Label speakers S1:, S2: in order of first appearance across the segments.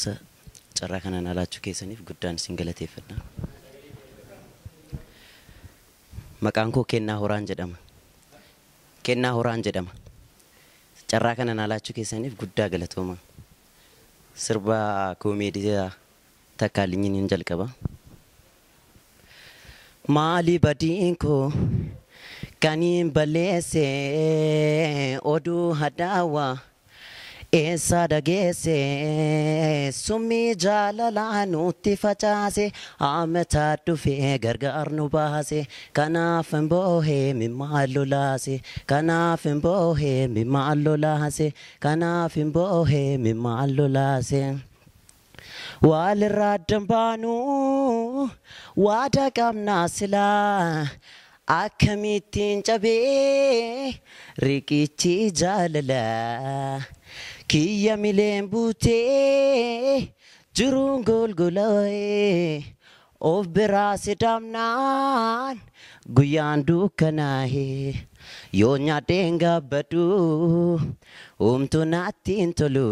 S1: dursa carraa kanaan alaachuu keessaniif guddaan isin galateeffadha. Maqaan koo Kennaa Horaan jedhama. Kennaa Horaan jedhama. Carraa kanaan alaachuu keessaniif guddaa galatooma. Sirba koomeedii takkaalinyiin jalqaba. Maali badiin koo kaniin balleesse oduu hadaawaa eessa dhageesse summii jaalalaa nutti facaase haamataa dhufee gargaar nu baase kanaaf hin boohee mimmaan lolaase kanaaf hin boohee mimmaan lolaase kanaaf hin boohee mimmaan lolaase. Walirraa dambaanu waada qabnaa silaa akkamittiin cabee riqichi jaalalaa kiyya mileen buutee jiruun golgoloo'ee of biraa sidamnaan guyyaan dukkanaa'ee yoo nyaadheen gaabbadhu humtu naatti hin tolu.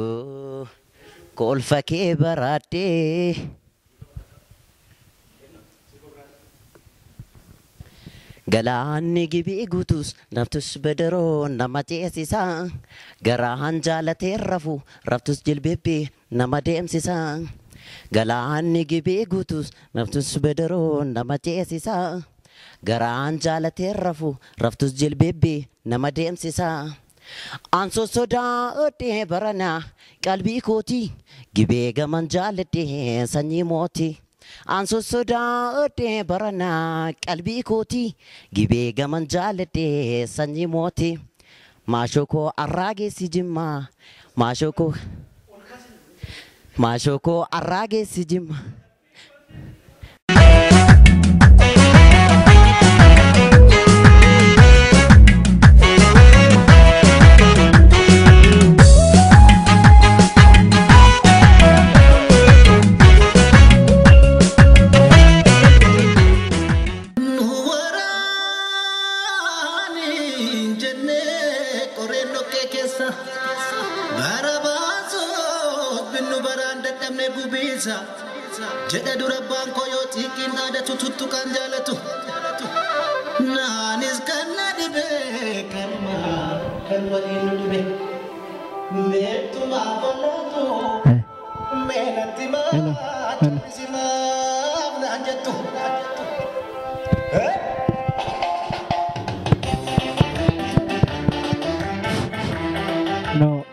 S1: Kolfa kee baraadhee galaanni gibii guutus naftus bedaroo nama ceesisa garaan jaalatee rafu raftus jilbeebbee nama deemsisa galaanni gibii guutus naftus bedaroo nama ceesisa garaan jaalatee rafu raftus jilbeebbee nama deemsisa. Anso sodaa odee barana qalbii kooti gibee gaman jaaladhee sanyii mooti. Anso sodaa odee barana qalbii kooti gibee gaman jaaladhee sanyii mooti. Maashokoo arraageessi jimmaa maashokoo arraageessi jimmaa.
S2: Jedha dura banko yoo xiqqin aadatu tuttu kan jaalatu naanis kan na dhibe kan waliin nu dhibe meettuma fallatu meenatti maatti maaf naan jettu.
S3: No.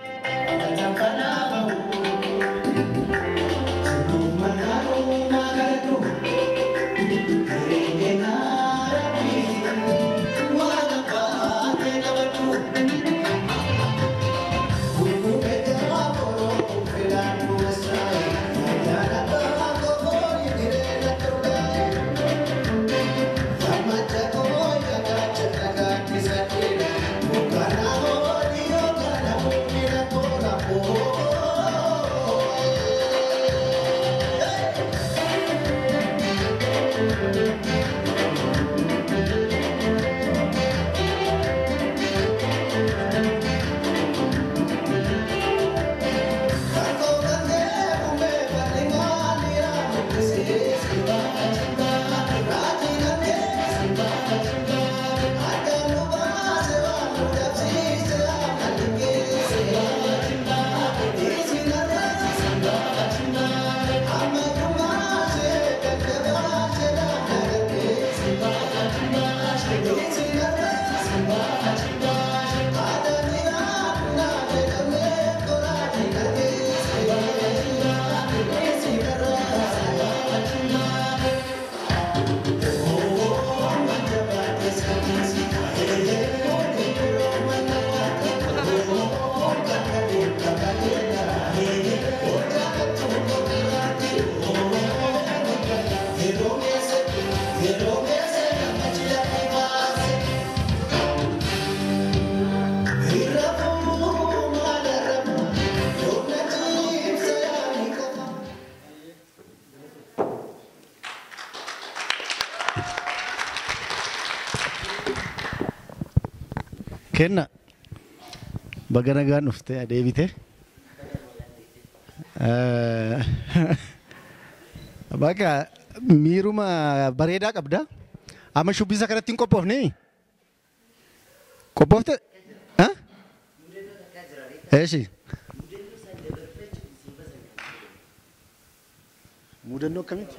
S3: Kenna bagana gaan ufte adeebite
S4: Bakka miiruma bareedaa qabda. Amma shubbisa kanatti hin qophoofne. Qophoofte? Ha? Eeshi. Mudannoo akkamitti?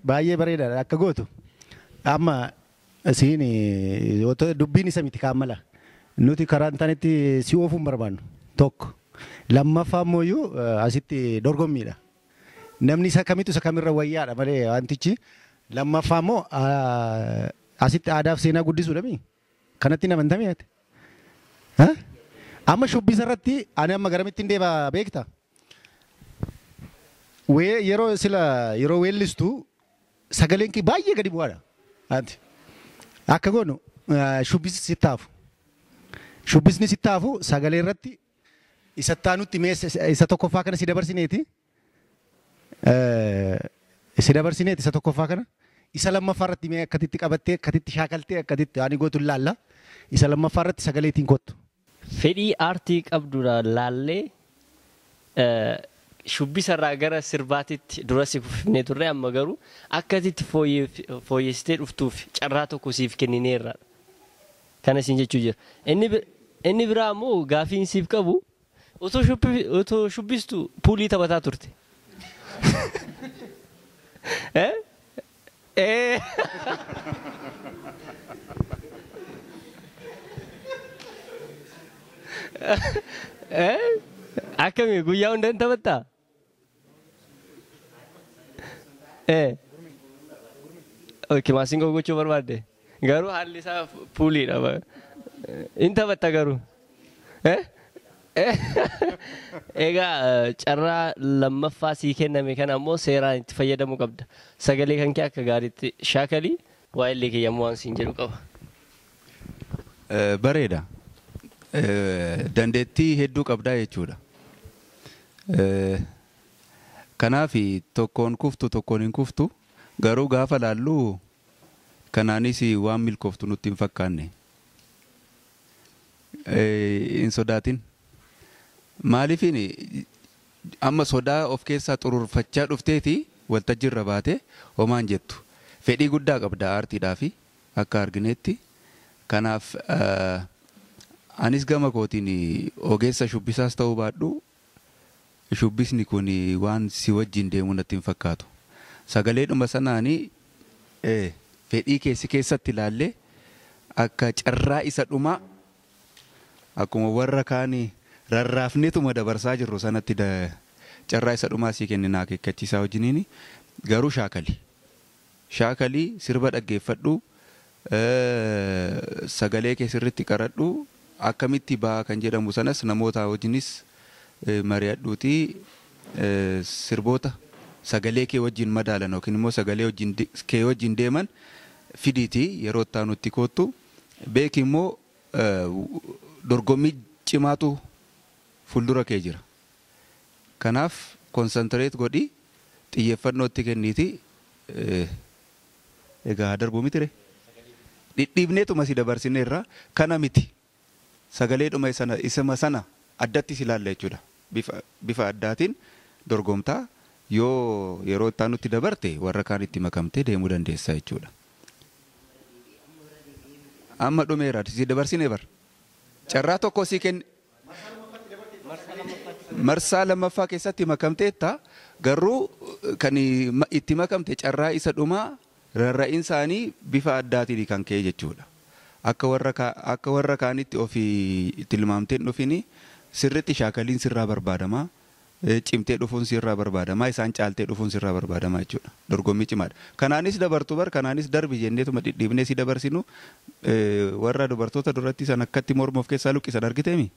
S4: Baay'ee bareedaadha akka gootu. Amma siin dubbiin isa miti kaamala. Nuti karaa intarneetti si oofuun barbaannu tokko. Lammaffaa immoo asitti dorgommiidha. Namni isa kamitu isa kamirra wayyaadha malee wantichi. Lammaffaa immoo asitti aadaaf seenaa guddisuudha mi? Kanatti nama hin tameeti. Amma shubbisa irratti ani amma garamitti hin deema beektaa? Yeroo weellistu sagaleen kee baay'ee gadi bu'aadha. Akka goonu shubbisi sitti hafu. Shubbisni sitti hafu sagalee irratti isa taanutti isa tokkoffaa kana si dabarsineeti. Si dabarsineeti isa tokkoffaa kana. Isa lammaffaa irratti mee akkatitti qabattee akkatitti shaakaltee akkatitti ani gootu laalla. Isa lammaffaa irratti sagaleetiin kottu.
S5: Fedhii aartii qabdura laallee shubbisa irraa gara sirbaatitti dura si kufnee turre amma garuu akkasitti fooyyessitee dhuftuuf carraa tokko siif kennineerra. Kana siin jechuu jira. Inni biraa immoo gaafiin siif qabu otoo shubbistu puulii taphataa turte. Akkami guyyaa hundaan taphattaa? Okay, maasinqoo gochuu barbaadde. Garuu haalli isaa puuliidha. Inni taphatta garuu. Egaa carraa lammaffaa sii kenname kana ammoo seeraan itti fayyadamuu qabda. Sagalee kan kee akka gaariitti shaakalii waa'illee kee yommuu waan siin jedhu qaba.
S6: Bareeda. Dandeettii hedduu qabdaa jechuudha. Kanaaf tokkoon kuftu tokkoon hin kuftu garuu gaafa laallu kanaanis waan milkooftu nutti hin fakkaanne. Hin sodaatin. Maaliifin amma sodaa of keessaa xururfachaa dhufteeti waltajjii irra baate homaan jettu. Fedhii guddaa qabda aartiidhaaf akka arginetti. Kanaaf anis gama kootiin ogeessa shubbisaas ta'uu baadhu shubbisni kun waan si wajjin deemu natti hin fakkaatu. Sagaleedhuma sanaanii fedhii keessatti ilaallee akka carraa isa dhumaa akkuma warra kaanii rarraafneetuma dabarsaa jirru sanatti carraa isa dhumaa sii kenninaa akeekkachiisaa wajjiniin garuu shaakalii sirba dhaggeeffadhu sagalee kee sirriitti qaradhu akkamitti ba'aa kan jedhamu sanas namoota wajjinis mari'adhuuti sirboota sagalee kee wajjin madaalan yookiin immoo sagalee kee wajjin deeman fidiiti yeroo itti aanutti koottu beeki immoo dorgommii cimaatu fuuldura kee jira. Kanaaf konsantireet godhi xiyyeeffannootti kenniiti egaa darbuu mitire. Dhidhiibneetuma si dabarsineerra kana miti sagaleedhuma isuma sana addatti si ilaalla jechuudha. Bifa addaatiin dorgomtaa yoo yeroo itti aanutti dabarte warra kaan itti makamtee deemuu dandeessa jechuudha. Amma dhumeera si dabarsinee bar. Carraa tokko si kenni. Marsaa lammaffaa keessatti makamteetta garuu kan itti makamte carraa isa dhumaa rarra'iinsaanii bifa addaatiin kan ka'e jechuudha. Akka warra kaanitti ofii tilmaamteen dhufini sirriitti shaakaliin sirraa barbaadama. Cimtee dhufuun sirraa barbaadama. Isaan caaltee dhufuun sirraa barbaadama jechuudha. Dorgommii cimaadha. Kanaanis dabartu bar kanaanis darbi jenneetuma dhidhiibnee si dabarsinu warra dubartoota duratti san akkatti morma of keessaa luqqisan argiteemi.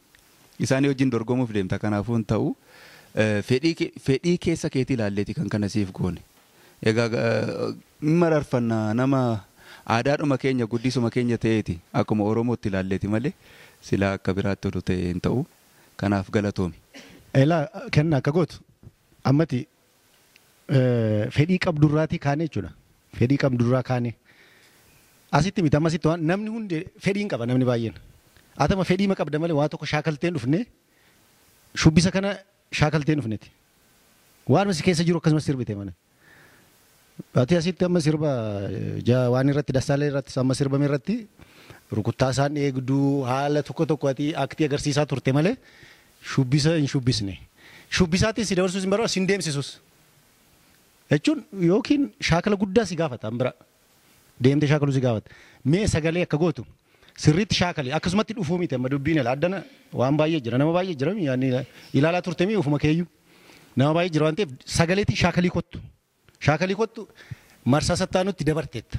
S6: Isaanii wajjin dorgomuuf deemta. Kanaafuu hin ta'u fedhii keessa keetii ilaalleeti kan kana siif goone. Egaa mararfannaa nama aadaadhuma keenya guddisuma keenya ta'eeti akkuma Oromootti ilaalleeti malee silaa akka biraatti oduu ta'e hin ta'u. Kanaaf galatoomi.
S4: Elaa kenna akka gootu ammati fedhii qabdurraatii kaanee jechuudha. Fedhii qabdurraa kaanee. Asitti miti ammasitti waan namni hundi fedhiin qaba namni baay'een. Atama fedhii ma qabda malee waa tokko shaakalteen dhufne shubbisa kana shaakalteen dhufneeti. Waan masi keessa jiru akkasumas sirbite mana. Ati asitti amma sirba waan irratti dasaalee irratti amma sirbame irratti rukuttaa isaan eegduu haala tokko tokko ati aktii agarsiisaa turte malee shubbisa hin shubbisne. Shubbisaatiin si dabarsuus hin barbaadu sin deemsisus. Jechuun yookiin shaakala guddaa si gaafata hambira. Deemtee shaakaluu si gaafata. Mee sagalee akka gootu sirriitti shaakali akkasumatti dhufuu miti amma dubbiin ala addana waan baay'ee jira nama baay'ee jira ilaalaa turte mii ofuma keeyyuu nama baay'ee jira waan ta'eef sagaleetiin shaakalii kottu marsaa sattaanutti dabarteetta.